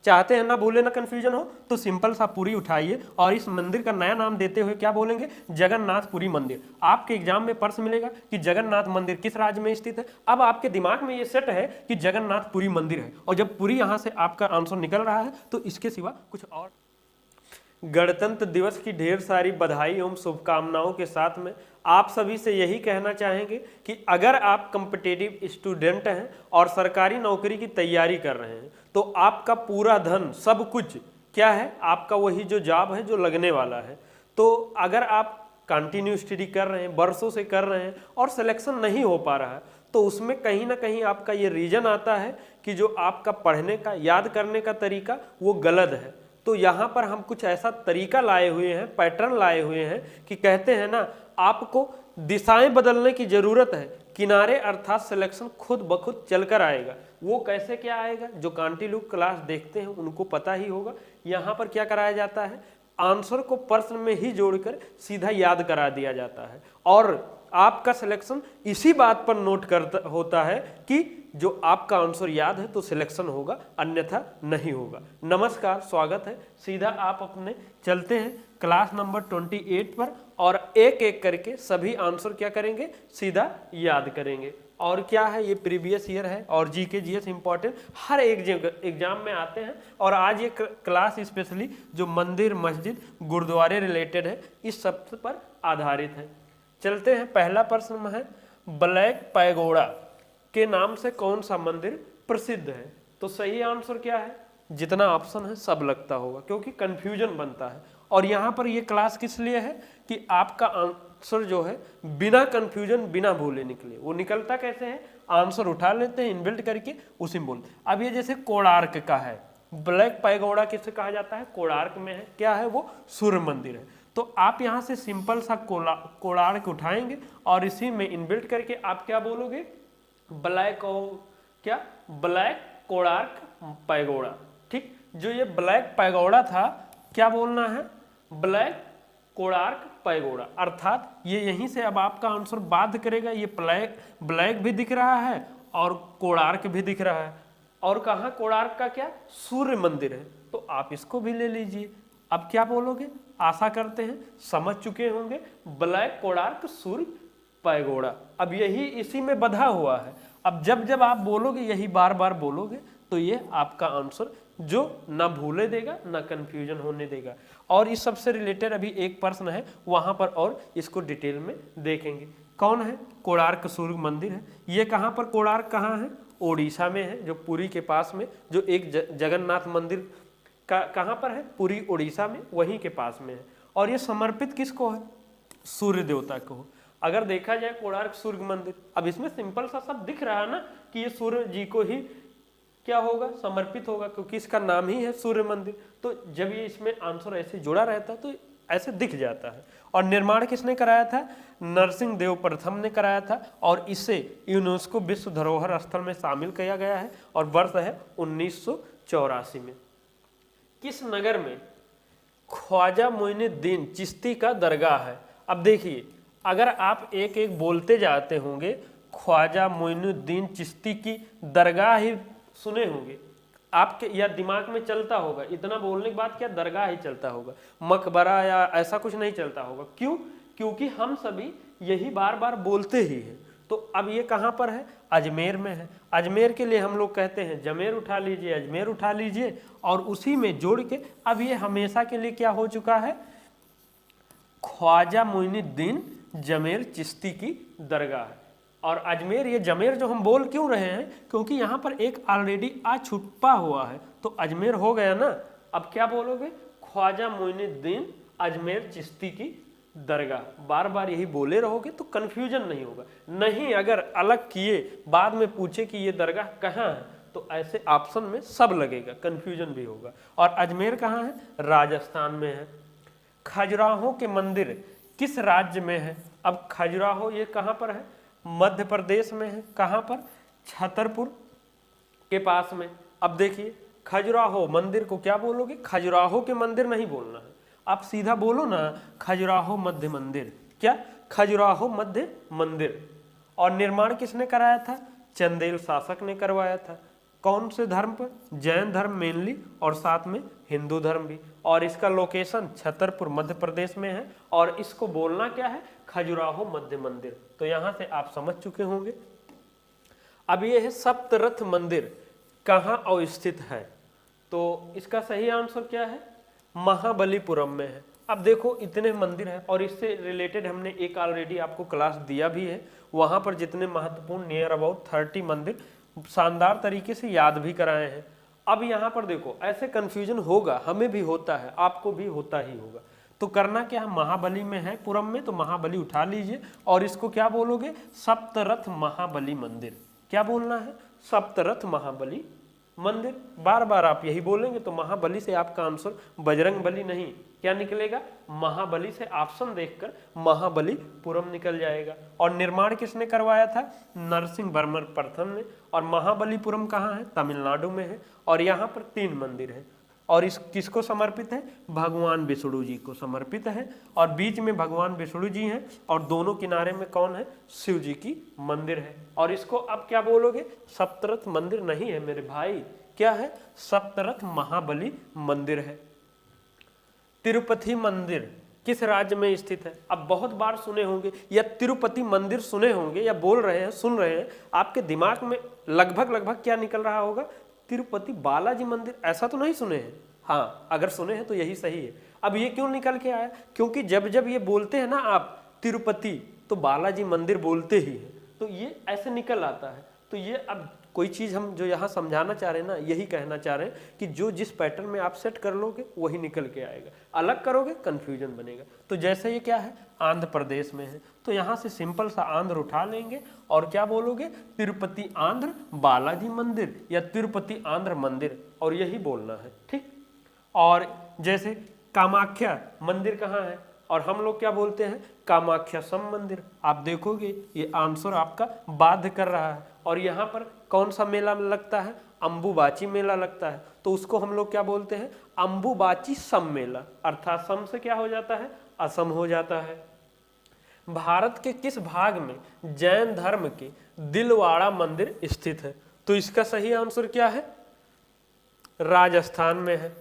चाहते हैं ना भूले ना कंफ्यूजन हो, तो सिंपल सा पुरी उठाइए और इस मंदिर का नया नाम देते हुए क्या बोलेंगे, जगन्नाथपुरी मंदिर। आपके एग्जाम में प्रश्न मिलेगा कि जगन्नाथ मंदिर किस राज्य में स्थित है। अब आपके दिमाग में ये सेट है कि जगन्नाथपुरी मंदिर है, और जब पुरी यहाँ से आपका आंसर निकल रहा है तो इसके सिवा कुछ और। गणतंत्र दिवस की ढेर सारी बधाई एवं शुभकामनाओं के साथ में आप सभी से यही कहना चाहेंगे कि अगर आप कॉम्पिटिटिव स्टूडेंट हैं और सरकारी नौकरी की तैयारी कर रहे हैं, तो आपका पूरा धन सब कुछ क्या है, आपका वही जो जॉब है जो लगने वाला है। तो अगर आप कंटिन्यू स्टडी कर रहे हैं, बरसों से कर रहे हैं और सिलेक्शन नहीं हो पा रहा है, तो उसमें कहीं ना कहीं आपका ये रीजन आता है कि जो आपका पढ़ने का, याद करने का तरीका वो गलत है। तो यहाँ पर हम कुछ ऐसा तरीका लाए हुए हैं, पैटर्न लाए हुए हैं कि कहते हैं ना, आपको दिशाएं बदलने की जरूरत है, किनारे अर्थात सिलेक्शन खुद ब खुद चलकर आएगा। वो कैसे क्या आएगा, जो कांटिन्यू क्लास देखते हैं उनको पता ही होगा। यहाँ पर क्या कराया जाता है, आंसर को प्रश्न में ही जोड़कर सीधा याद करा दिया जाता है, और आपका सिलेक्शन इसी बात पर नोट करता होता है कि जो आपका आंसर याद है तो सिलेक्शन होगा, अन्यथा नहीं होगा। नमस्कार, स्वागत है। सीधा आप अपने चलते हैं क्लास नंबर 28 पर, और एक एक करके सभी आंसर क्या करेंगे, सीधा याद करेंगे। और क्या है, ये प्रीवियस ईयर है और जीके जीएस इंपॉर्टेंट हर एक एग्जाम में आते हैं। और आज ये क्लास स्पेशली जो मंदिर, मस्जिद, गुरुद्वारे रिलेटेड है, इस सब पर आधारित है। चलते हैं, पहला प्रश्न है, ब्लैक पैगोडा के नाम से कौन सा मंदिर प्रसिद्ध है। तो सही आंसर क्या है, जितना ऑप्शन है सब लगता होगा, क्योंकि कंफ्यूजन बनता है। और यहाँ पर ये क्लास किस लिए है कि आपका आंसर जो है बिना कंफ्यूजन, बिना भूले निकले। वो निकलता कैसे है, आंसर उठा लेते हैं इनबिल्ट करके, उसी में बोलते। अब ये जैसे कोणार्क का है, ब्लैक पैगोडा किसे कहा जाता है, कोणार्क में है, क्या है वो, सूर्य मंदिर है। तो आप यहाँ से सिंपल सा कोणार्क उठाएंगे और इसी में इनबिल्ट करके आप क्या बोलोगे, ब्लैक क्या, ब्लैक कोणार्क पैगोडा। ठीक, जो ये ब्लैक पैगोडा था, क्या बोलना है, ब्लैक कोणार्क पैगोडा। अर्थात ये यहीं से अब आपका आंसर बाध्य करेगा। ये ब्लैक भी दिख रहा है और कोणार्क भी दिख रहा है, और कहाँ कोणार्क का क्या, सूर्य मंदिर है, तो आप इसको भी ले लीजिए। अब क्या बोलोगे, आशा करते हैं समझ चुके होंगे, ब्लैक कोणार्क सूर्य पैगोडा। अब यही इसी में बधा हुआ है। अब जब जब आप बोलोगे, यही बार बार बोलोगे, तो ये आपका आंसर जो ना भूले देगा ना कंफ्यूजन होने देगा। और इस सबसे रिलेटेड अभी एक प्रश्न है, वहां पर और इसको डिटेल में देखेंगे। कौन है, कोणार्क सूर्य मंदिर है। ये कहाँ पर, कोणार्क कहाँ है, ओडिशा में है, जो पुरी के पास में जो एक जगन्नाथ मंदिर का कहाँ पर है, पुरी ओडिशा में, वहीं के पास में है। और ये समर्पित किसको है, सूर्य देवता को। अगर देखा जाए कोणार्क सूर्य मंदिर, अब इसमें सिंपल सा सब दिख रहा है ना कि ये सूर्य जी को ही क्या होगा, समर्पित होगा, क्योंकि इसका नाम ही है सूर्य मंदिर। तो जब ये इसमें आंसर ऐसे जुड़ा रहता है तो ऐसे दिख जाता है। और निर्माण किसने कराया था, नरसिंह देव प्रथम ने कराया था, और इसे यूनेस्को विश्व धरोहर स्थल में शामिल किया गया है, और वर्ष है 1984 में। किस नगर में ख्वाजा मोइनुद्दीन चिश्ती का दरगाह है। अब देखिए, अगर आप एक एक बोलते जाते होंगे, ख्वाजा मोइनुद्दीन चिश्ती की दरगाह ही सुने होंगे आपके, या दिमाग में चलता होगा, इतना बोलने के बाद क्या दरगाह ही चलता होगा, मकबरा या ऐसा कुछ नहीं चलता होगा। क्यों, क्योंकि हम सभी यही बार बार बोलते ही हैं। तो अब ये कहाँ पर है, अजमेर में है। अजमेर के लिए हम लोग कहते हैं जमेर उठा लीजिए, अजमेर उठा लीजिए, और उसी में जोड़ के अब ये हमेशा के लिए क्या हो चुका है, ख्वाजा मोइनुद्दीन जमेर चिश्ती की दरगाह है। और अजमेर, ये जमेर जो हम बोल क्यों रहे हैं, क्योंकि यहाँ पर एक ऑलरेडी आ छुपा हुआ है, तो अजमेर हो गया ना। अब क्या बोलोगे, ख्वाजा मोइनुद्दीन अजमेर चिश्ती की दरगाह। बार बार यही बोले रहोगे तो कंफ्यूजन नहीं होगा। नहीं, अगर अलग किए, बाद में पूछे कि ये दरगाह कहाँ है, तो ऐसे ऑप्शन में सब लगेगा, कंफ्यूजन भी होगा। और अजमेर कहाँ है, राजस्थान में है। खजुराहो के मंदिर किस राज्य में है। अब खजुराहो ये कहाँ पर है, मध्य प्रदेश में है। कहाँ पर, छतरपुर के पास में। अब देखिए, खजुराहो मंदिर को क्या बोलोगे, खजुराहो के मंदिर नहीं बोलना है, आप सीधा बोलो ना, खजुराहो मध्य मंदिर। क्या, खजुराहो मध्य मंदिर। और निर्माण किसने कराया था, चंदेल शासक ने करवाया था। कौन से धर्म पर? जैन धर्म मेनली, और साथ में हिंदू धर्म भी। और इसका लोकेशन छतरपुर मध्य प्रदेश में है। और इसको बोलना क्या है? खजुराहो मध्य मंदिर। तो यहाँ से आप समझ चुके होंगे। अब ये है सप्तरथ मंदिर कहाँ अवस्थित है? तो इसका सही आंसर क्या है? महाबलीपुरम में है। अब देखो इतने मंदिर हैं और इससे रिलेटेड हमने एक ऑलरेडी आपको क्लास दिया भी है। वहाँ पर जितने महत्वपूर्ण नियर अबाउट 30 मंदिर शानदार तरीके से याद भी कराए हैं। अब यहाँ पर देखो ऐसे कन्फ्यूजन होगा, हमें भी होता है, आपको भी होता ही होगा। तो करना क्या है? महाबली में है पुरम में, तो महाबली उठा लीजिए और इसको क्या बोलोगे? सप्तरथ महाबली मंदिर। क्या बोलना है? सप्तरथ महाबली मंदिर। बार बार आप यही बोलेंगे तो महाबली से आपका आंसर बजरंग बली नहीं, क्या निकलेगा? महाबली से ऑप्शन देखकर महाबलीपुरम निकल जाएगा। और निर्माण किसने करवाया था? नरसिंह वर्मन प्रथम ने। और महाबलीपुरम कहाँ है? तमिलनाडु में है। और यहाँ पर 3 मंदिर है। और इस किसको समर्पित है? भगवान विष्णु जी को समर्पित है। और बीच में भगवान विष्णु जी हैं और दोनों किनारे में कौन है? शिव जी की मंदिर है। और इसको अब क्या बोलोगे? सप्तरथ मंदिर नहीं है मेरे भाई, क्या है? सप्तरथ महाबली मंदिर है। तिरुपति मंदिर किस राज्य में स्थित है? अब बहुत बार सुने होंगे या तिरुपति मंदिर सुने होंगे या बोल रहे हैं, सुन रहे हैं, आपके दिमाग में लगभग क्या निकल रहा होगा? तिरुपति बालाजी मंदिर। ऐसा तो नहीं सुने हैं? हाँ, अगर सुने हैं तो यही सही है। अब ये क्यों निकल के आया? क्योंकि जब जब ये बोलते हैं ना आप तिरुपति, तो बालाजी मंदिर बोलते ही है, तो ये ऐसे निकल आता है। तो ये अब कोई चीज़ हम जो यहाँ समझाना चाह रहे हैं ना, यही कहना चाह रहे हैं कि जो जिस पैटर्न में आप सेट कर लोगे वही निकल के आएगा। अलग करोगे कन्फ्यूजन बनेगा। तो जैसे ये क्या है? आंध्र प्रदेश में है, तो यहाँ से सिंपल सा आंध्र उठा लेंगे और क्या बोलोगे? तिरुपति आंध्र बालाजी मंदिर या तिरुपति आंध्र मंदिर, और यही बोलना है, ठीक। और जैसे कामाख्या मंदिर कहाँ है? और हम लोग क्या बोलते हैं? कामाख्या सम मंदिर। आप देखोगे ये आंसर आपका बाध्य कर रहा है। और यहाँ पर कौन सा मेला लगता है? अंबुबाची मेला लगता है, तो उसको हम लोग क्या बोलते हैं? अंबुबाची सम मेला। अर्थात सम से क्या हो जाता है? असम हो जाता है। भारत के किस भाग में जैन धर्म के दिलवाड़ा मंदिर स्थित है? तो इसका सही आंसर क्या है? राजस्थान में है।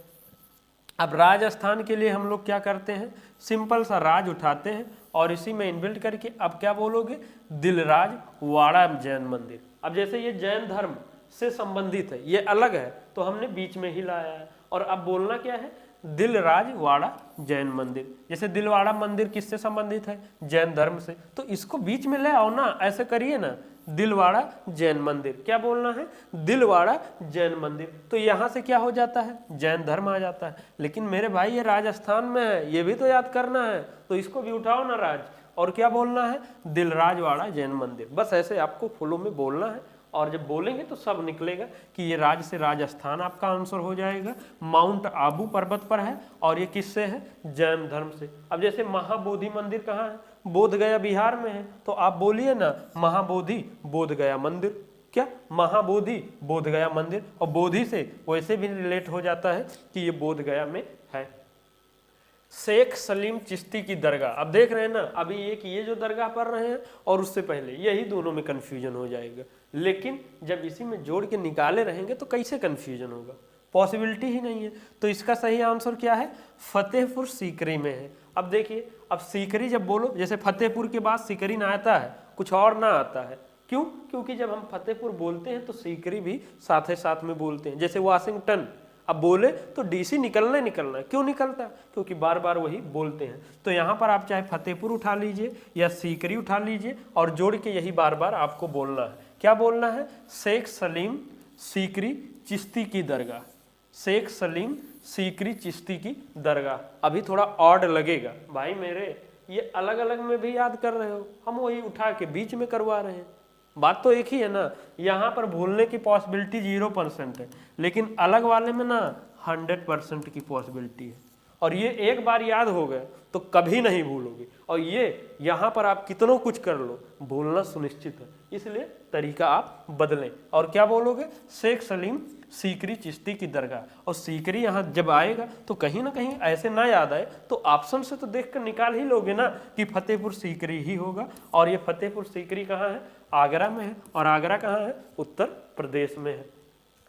अब राजस्थान के लिए हम लोग क्या करते हैं? सिंपल सा राज उठाते हैं और इसी में इनबिल्ट करके अब क्या बोलोगे? दिलराज वाड़ा जैन मंदिर। अब जैसे ये जैन धर्म से संबंधित है, ये अलग है, तो हमने बीच में ही लाया है। और अब बोलना क्या है? दिलराज वाड़ा जैन मंदिर। जैसे दिलवाड़ा मंदिर किससे संबंधित है? जैन धर्म से, तो इसको बीच में ले आओ ना, ऐसे करिए ना, दिलवाड़ा जैन मंदिर। क्या बोलना है? दिलवाड़ा जैन मंदिर। तो यहाँ से क्या हो जाता है? जैन धर्म आ जाता है। लेकिन मेरे भाई ये राजस्थान में है, ये भी तो याद करना है, तो इसको भी उठाओ ना राज, और क्या बोलना है? दिलराजवाड़ा जैन मंदिर। बस ऐसे आपको फ्लो में बोलना है, और जब बोलेंगे तो सब निकलेगा कि ये राज से राजस्थान आपका आंसर हो जाएगा। माउंट आबू पर्वत पर है और ये किससे है? जैन धर्म से। अब जैसे महाबोधि मंदिर कहाँ है? बोध गया बिहार में है, तो आप बोलिए ना महाबोधि बोध गया मंदिर। क्या? महाबोधि बोध गया मंदिर। और बोधि से वैसे भी रिलेट हो जाता है कि ये बोध गया में है। शेख सलीम चिश्ती की दरगाह। अब देख रहे हैं ना, अभी एक ये जो दरगाह पढ़ रहे हैं और उससे पहले यही दोनों में कन्फ्यूजन हो जाएगा। लेकिन जब इसी में जोड़ के निकाले रहेंगे तो कैसे कन्फ्यूजन होगा? पॉसिबिलिटी ही नहीं है। तो इसका सही आंसर क्या है? फतेहपुर सीकरी में है। अब देखिए, अब सीकरी जब बोलो, जैसे फतेहपुर के बाद सीकरी ना आता है, कुछ और ना आता है। क्यों? क्योंकि जब हम फतेहपुर बोलते हैं तो सीकरी भी साथ ही साथ में बोलते हैं। जैसे वाशिंगटन अब बोले तो डीसी निकलना है। क्यों निकलता है? क्योंकि बार बार वही बोलते हैं। तो यहाँ पर आप चाहे फतेहपुर उठा लीजिए या सीकरी उठा लीजिए और जोड़ के यही बार बार आपको बोलना है। क्या बोलना है? शेख सलीम सीकरी चिश्ती की दरगाह। शेख सलीम सीकरी चिश्ती की दरगाह। अभी थोड़ा ऑड लगेगा भाई मेरे, ये अलग अलग में भी याद कर रहे हो, हम वही उठा के बीच में करवा रहे हैं। बात तो एक ही है ना। यहाँ पर भूलने की पॉसिबिलिटी 0% है, लेकिन अलग वाले में ना 100% की पॉसिबिलिटी है। और ये एक बार याद हो गए तो कभी नहीं भूलोगे। और ये यहाँ पर आप कितनों कुछ कर लो, भूलना सुनिश्चित है। इसलिए तरीका आप बदलें और क्या बोलोगे? शेख सलीम सीकरी चिश्ती की दरगाह। और सीकरी यहाँ जब आएगा तो कहीं ना कहीं ऐसे ना याद आए तो ऑप्शन से तो देखकर निकाल ही लोगे ना कि फतेहपुर सीकरी ही होगा। और ये फतेहपुर सीकरी कहाँ है? आगरा में है। और आगरा कहाँ है? उत्तर प्रदेश में है।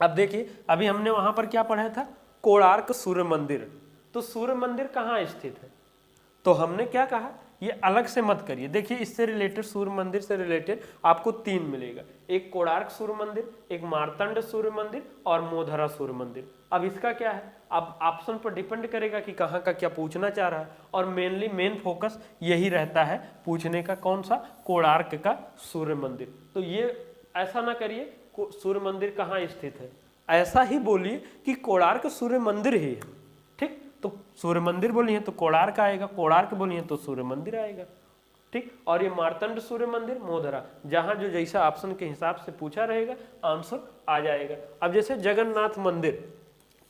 अब देखिए अभी हमने वहां पर क्या पढ़ा था, कोणार्क सूर्य मंदिर। तो सूर्य मंदिर कहाँ स्थित है, तो हमने क्या कहा, ये अलग से मत करिए। देखिए इससे रिलेटेड, सूर्य मंदिर से रिलेटेड आपको 3 मिलेगा, एक कोणार्क सूर्य मंदिर, एक मार्तंड सूर्य मंदिर और मोधरा सूर्य मंदिर। अब इसका क्या है, अब ऑप्शन पर डिपेंड करेगा कि कहाँ का क्या पूछना चाह रहा है, और मेनली मेन फोकस यही रहता है पूछने का, कौन सा, कोणार्क का सूर्य मंदिर। तो ये ऐसा ना करिए सूर्य मंदिर कहाँ स्थित है, ऐसा ही बोलिए कि कोणार्क सूर्य मंदिर ही है। ठीक, तो सूर्य मंदिर बोलिए तो कोणार्क आएगा, कोणार्क बोलिए तो सूर्य मंदिर आएगा। ठीक, और ये मार्तंड सूर्य मंदिर, मोधरा, जहां जो जैसा ऑप्शन के हिसाब से पूछा रहेगा आंसर आ जाएगा। अब जैसे जगन्नाथ मंदिर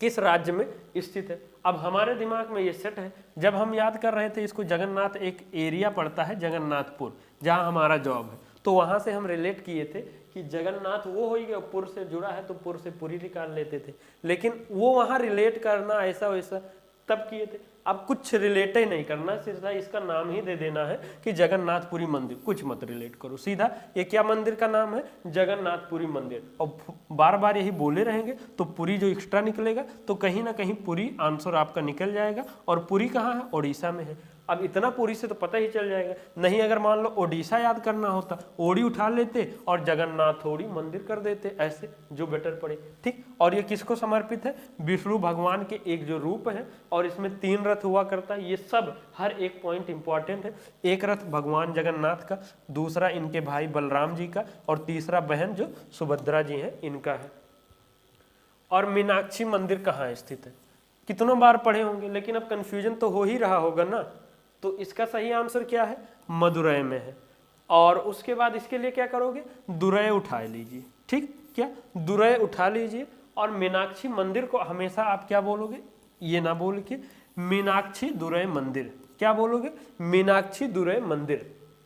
किस राज्य में स्थित है, अब हमारे दिमाग में ये सेट है। जब हम याद कर रहे थे इसको, जगन्नाथ एक एरिया पड़ता है जगन्नाथपुर, जहां हमारा जॉब है, तो वहां से हम रिलेट किए थे कि जगन्नाथ वो हो गया, पुर से जुड़ा है तो पुर से पुरी निकाल लेते थे, लेकिन वो वहां रिलेट करना ऐसा वैसा तब किए थे। अब कुछ रिलेट ही नहीं करना, सीधा इसका नाम ही दे देना है कि जगन्नाथपुरी मंदिर, कुछ मत रिलेट करो, सीधा ये क्या मंदिर का नाम है, जगन्नाथपुरी मंदिर। और बार बार यही बोले रहेंगे तो पुरी जो एक्स्ट्रा निकलेगा तो कहीं ना कहीं पुरी आंसर आपका निकल जाएगा। और पुरी कहाँ है, उड़ीसा में है। अब इतना पुरी से तो पता ही चल जाएगा, नहीं अगर मान लो ओडिशा याद करना होता, ओडी उठा लेते और जगन्नाथोड़ी मंदिर कर देते, ऐसे जो बेटर पड़े। ठीक, और ये किसको समर्पित है, विष्णु भगवान के एक जो रूप है, और इसमें 3 रथ हुआ करता है। ये सब हर एक पॉइंट इंपॉर्टेंट है। एक रथ भगवान जगन्नाथ का, दूसरा इनके भाई बलराम जी का, और तीसरा बहन जो सुभद्रा जी है इनका है। और मीनाक्षी मंदिर कहाँ स्थित है, कितनों बार पढ़े होंगे, लेकिन अब कंफ्यूजन तो हो ही रहा होगा ना। तो इसका सही आंसर क्या है, मदुरै में है। और उसके बाद इसके लिए क्या करोगे, दुरै उठा लीजिए। ठीक, क्या दुरै उठा लीजिए, और मीनाक्षी मंदिर को हमेशा आप क्या बोलोगे, ये ना बोल के मीनाक्षी दुरै मंदिर, क्या बोलोगे, मीनाक्षी दुरै मंदिर।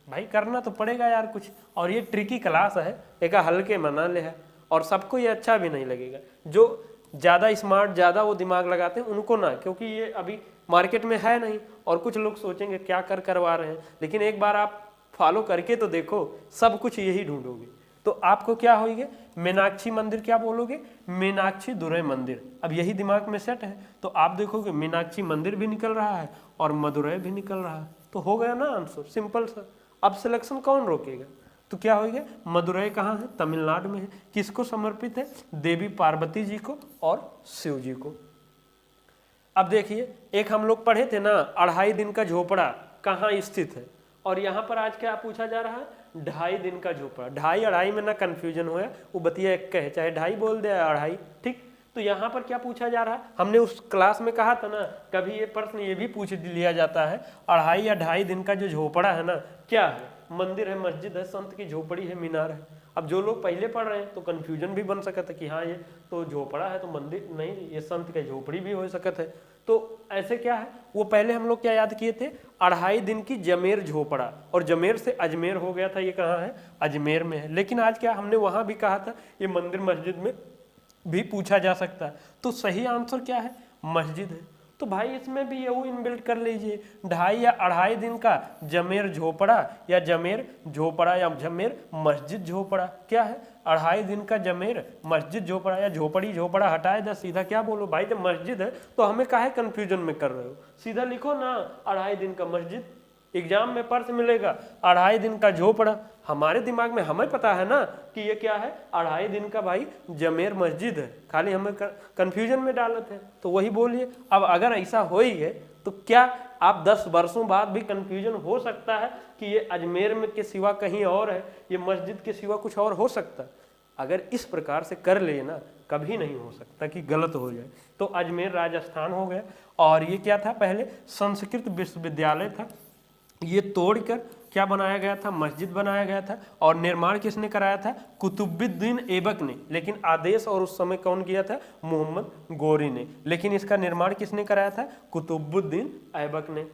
भाई करना तो पड़ेगा यार कुछ, और ये ट्रिकी क्लास है, एक हल्के मना ले है, और सबको ये अच्छा भी नहीं लगेगा। जो ज़्यादा स्मार्ट, ज़्यादा वो दिमाग लगाते हैं उनको ना, क्योंकि ये अभी मार्केट में है नहीं, और कुछ लोग सोचेंगे क्या करवा रहे हैं, लेकिन एक बार आप फॉलो करके तो देखो, सब कुछ यही ढूंढोगे। तो आपको क्या होगी, मीनाक्षी मंदिर क्या बोलोगे, मीनाक्षी दुरै मंदिर। अब यही दिमाग में सेट है, तो आप देखोगे मीनाक्षी मंदिर भी निकल रहा है और मदुरै भी निकल रहा है, तो हो गया ना आंसर, सिंपल सा। अब सिलेक्शन कौन रोकेगा, तो क्या होगा, मदुरै कहाँ है, तमिलनाडु में है। किसको समर्पित है, देवी पार्वती जी को और शिव जी को। अब देखिए एक हम लोग पढ़े थे ना, 2.5 दिन का झोपड़ा कहाँ स्थित है, और यहाँ पर आज क्या पूछा जा रहा है, 2.5 दिन का झोपड़ा। 2.5 में ना कंफ्यूजन हो, वो बतिया एक कहे, चाहे 2.5 बोल दे 2.5। ठीक, तो यहाँ पर क्या पूछा जा रहा है, हमने उस क्लास में कहा था ना, कभी ये प्रश्न ये भी पूछ लिया जाता है, 2.5 या 2.5 दिन का जो झोपड़ा है ना, क्या है, मंदिर है, मस्जिद है, संत की झोपड़ी है, मीनार है। अब जो लोग पहले पढ़ रहे हैं तो कंफ्यूजन भी बन सकता है कि हाँ ये तो झोपड़ा है तो मंदिर नहीं, ये संत की झोपड़ी भी हो सकता है। तो ऐसे क्या है, वो पहले हम लोग क्या याद किए थे, 2.5 दिन की जमेर झोपड़ा, और जमेर से अजमेर हो गया था, ये कहाँ है, अजमेर में है। लेकिन आज क्या हमने वहाँ भी कहा था, ये मंदिर मस्जिद में भी पूछा जा सकता है। तो सही आंसर क्या है, मस्जिद है। तो भाई इसमें भी ये इनबिल्ट कर लीजिए, 2.5 या 2.5 दिन का जमेर झोपड़ा, या जमेर झोपड़ा, या जमेर मस्जिद झोपड़ा, क्या है, 2.5 दिन का जमेर मस्जिद झोपड़ा, या झोपड़ी झोपड़ा हटाए दे, सीधा क्या बोलो भाई, जब मस्जिद है तो हमें काहे कंफ्यूजन में कर रहे हो, सीधा लिखो ना 2.5 दिन का मस्जिद। एग्जाम में प्रश्न मिलेगा 2.5 दिन का झोपड़ा, हमारे दिमाग में हमें पता है ना कि ये क्या है, 2.5 दिन का भाई जमेर मस्जिद है, खाली हमें कंफ्यूजन में डालते हैं, तो वही बोलिए। अब अगर ऐसा हो ही है तो क्या आप 10 वर्षों बाद भी कंफ्यूजन हो सकता है कि ये अजमेर में के सिवा कहीं और है, ये मस्जिद के सिवा कुछ और हो सकता है। अगर इस प्रकार से कर ले ना, कभी नहीं हो सकता कि गलत हो जाए। तो अजमेर राजस्थान हो गया। और ये क्या था, पहले संस्कृत विश्वविद्यालय था, ये तोड़कर क्या बनाया गया था, मस्जिद बनाया गया था। और निर्माण किसने कराया था, कुतुबुद्दीन ऐबक ने, लेकिन आदेश और उस समय कौन किया था, मोहम्मद गौरी ने, लेकिन इसका निर्माण किसने कराया था, कुतुबुद्दीन ऐबक ने।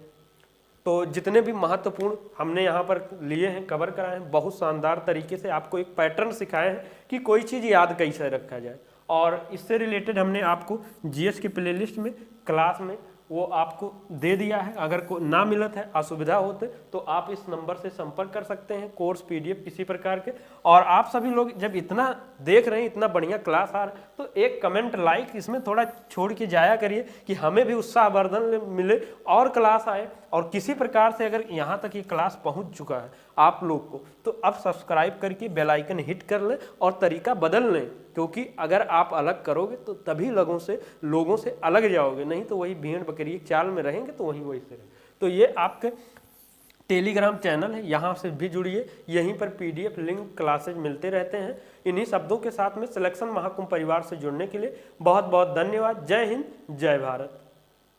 तो जितने भी महत्वपूर्ण हमने यहाँ पर लिए हैं, कवर कराए हैं, बहुत शानदार तरीके से आपको एक पैटर्न सिखाए हैं कि कोई चीज़ याद कैसे रखा जाए। और इससे रिलेटेड हमने आपको जीएस की प्लेलिस्ट में क्लास में वो आपको दे दिया है। अगर को ना मिलत है, असुविधा होते तो आप इस नंबर से संपर्क कर सकते हैं, कोर्स PDF किसी प्रकार के। और आप सभी लोग जब इतना देख रहे हैं, इतना बढ़िया क्लास आ रहा है, तो एक कमेंट लाइक इसमें थोड़ा छोड़ के जाया करिए कि हमें भी उत्साहवर्धन मिले और क्लास आए। और किसी प्रकार से अगर यहाँ तक ये क्लास पहुँच चुका है आप लोग को, तो अब सब्सक्राइब करके बेल आइकन हिट कर लें और तरीका बदल लें, क्योंकि अगर आप अलग करोगे तो तभी लोगों से अलग जाओगे, नहीं तो वही भेड़ बकरी एक चाल में रहेंगे तो वही से रहेंगे। तो ये आपके टेलीग्राम चैनल है, यहाँ से भी जुड़िए, यहीं पर PDF लिंक क्लासेज मिलते रहते हैं। इन्हीं शब्दों के साथ में सिलेक्शन महाकुंभ परिवार से जुड़ने के लिए बहुत बहुत धन्यवाद। जय हिंद, जय भारत।